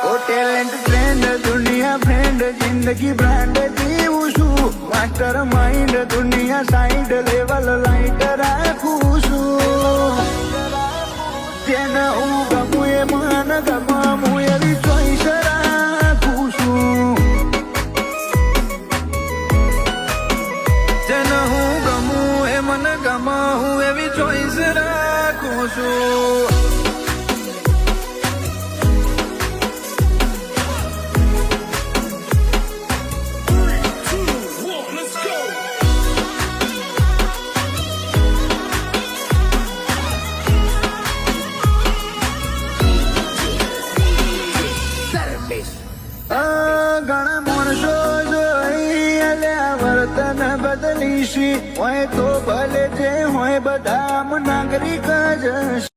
ઓ talent trend દુનિયા friend જિંદગી brand જીવું છું માસ્ટર માઇન્ડ દુનિયા સાઈડ લેવલ લાઈટ રાખું છું જેને હું ગમું એ મન ગમું એવી ચોઈસ રાખું છું જેને હું ગમું એ મને ગમું એવી ચોઈસ રાખું છું ઘણા માણસો વર્તન બદલીશી હોય તો ભલે જે હોય બધા નાગરિક જ